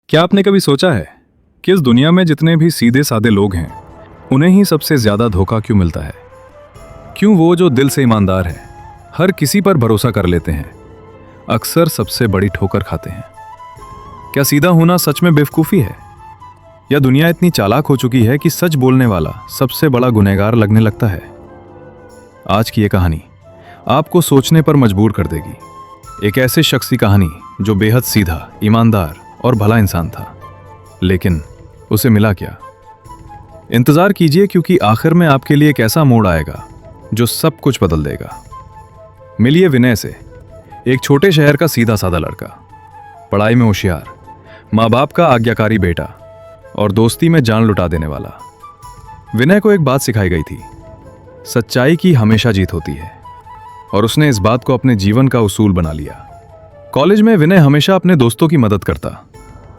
क्या आपने कभी सोचा है कि इस दुनिया में जितने भी सीधे साधे लोग हैं उन्हें ही सबसे ज्यादा धोखा क्यों मिलता है? क्यों वो जो दिल से ईमानदार है, हर किसी पर भरोसा कर लेते हैं, अक्सर सबसे बड़ी ठोकर खाते हैं? क्या सीधा होना सच में बेवकूफ़ी है, या दुनिया इतनी चालाक हो चुकी है कि सच बोलने वाला सबसे बड़ा गुनहगार लगने लगता है? आज की ये कहानी आपको सोचने पर मजबूर कर देगी। एक ऐसे शख्स की कहानी जो बेहद सीधा, ईमानदार और भला इंसान था, लेकिन उसे मिला क्या? इंतजार कीजिए, क्योंकि आखिर में आपके लिए एक ऐसा मोड़ आएगा जो सब कुछ बदल देगा। मिलिए विनय से, एक छोटे शहर का सीधा साधा लड़का, पढ़ाई में होशियार, माँ बाप का आज्ञाकारी बेटा और दोस्ती में जान लुटा देने वाला। विनय को एक बात सिखाई गई थी, सच्चाई की हमेशा जीत होती है, और उसने इस बात को अपने जीवन का उसूल बना लिया। कॉलेज में विनय हमेशा अपने दोस्तों की मदद करता,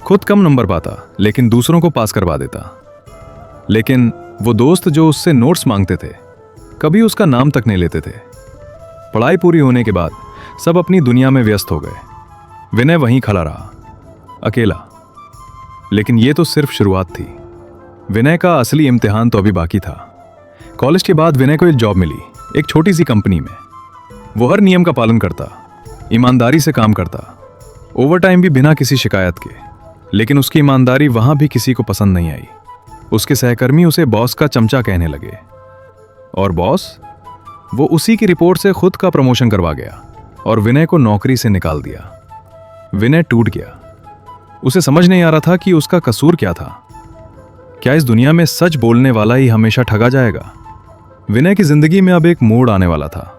खुद कम नंबर पाता लेकिन दूसरों को पास करवा देता। लेकिन वो दोस्त जो उससे नोट्स मांगते थे, कभी उसका नाम तक नहीं लेते थे। पढ़ाई पूरी होने के बाद सब अपनी दुनिया में व्यस्त हो गए। विनय वहीं खड़ा रहा, अकेला। लेकिन ये तो सिर्फ शुरुआत थी। विनय का असली इम्तिहान तो अभी बाकी था। कॉलेज के बाद विनय को एक जॉब मिली, एक छोटी सी कंपनी में। वो हर नियम का पालन करता, ईमानदारी से काम करता, ओवरटाइम भी बिना किसी शिकायत के। लेकिन उसकी ईमानदारी वहां भी किसी को पसंद नहीं आई। उसके सहकर्मी उसे बॉस का चमचा कहने लगे, और बॉस वो उसी की रिपोर्ट से खुद का प्रमोशन करवा गया और विनय को नौकरी से निकाल दिया। विनय टूट गया। उसे समझ नहीं आ रहा था कि उसका कसूर क्या था। क्या इस दुनिया में सच बोलने वाला ही हमेशा ठगा जाएगा? विनय की जिंदगी में अब एक मोड़ आने वाला था,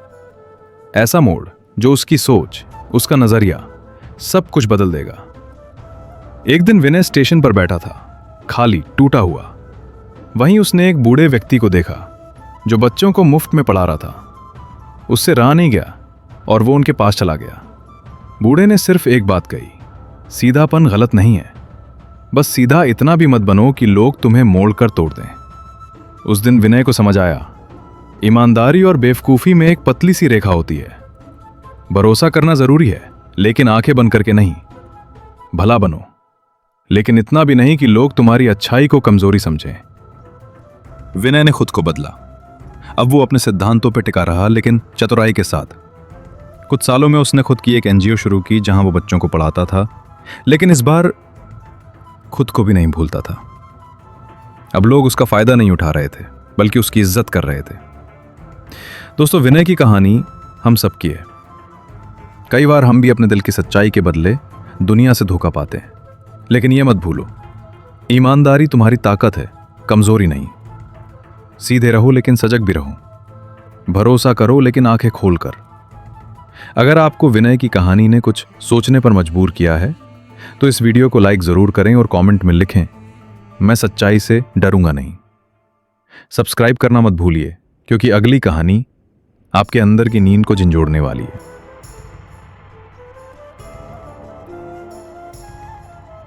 ऐसा मोड़ जो उसकी सोच, उसका नजरिया, सब कुछ बदल देगा। एक दिन विनय स्टेशन पर बैठा था, खाली, टूटा हुआ। वहीं उसने एक बूढ़े व्यक्ति को देखा जो बच्चों को मुफ्त में पढ़ा रहा था। उससे रहा नहीं गया और वो उनके पास चला गया। बूढ़े ने सिर्फ एक बात कही, सीधापन गलत नहीं है, बस सीधा इतना भी मत बनो कि लोग तुम्हें मोड़ कर तोड़ दें। उस दिन विनय को समझ आया, ईमानदारी और बेवकूफ़ी में एक पतली सी रेखा होती है। भरोसा करना जरूरी है, लेकिन आंखें बंद करके नहीं। भला बनो, लेकिन इतना भी नहीं कि लोग तुम्हारी अच्छाई को कमजोरी समझें। विनय ने खुद को बदला। अब वो अपने सिद्धांतों पर टिका रहा, लेकिन चतुराई के साथ। कुछ सालों में उसने खुद की एक एनजीओ शुरू की जहां वो बच्चों को पढ़ाता था, लेकिन इस बार खुद को भी नहीं भूलता था। अब लोग उसका फायदा नहीं उठा रहे थे, बल्कि उसकी इज्जत कर रहे थे। दोस्तों, विनय की कहानी हम सबकी है। कई बार हम भी अपने दिल की सच्चाई के बदले दुनिया से धोखा पाते हैं, लेकिन यह मत भूलो, ईमानदारी तुम्हारी ताकत है, कमजोरी नहीं। सीधे रहो लेकिन सजग भी रहो। भरोसा करो लेकिन आंखें खोलकर। अगर आपको विनय की कहानी ने कुछ सोचने पर मजबूर किया है तो इस वीडियो को लाइक जरूर करें और कमेंट में लिखें, मैं सच्चाई से डरूंगा नहीं। सब्सक्राइब करना मत भूलिए, क्योंकि अगली कहानी आपके अंदर की नींद को झंझोड़ने वाली है।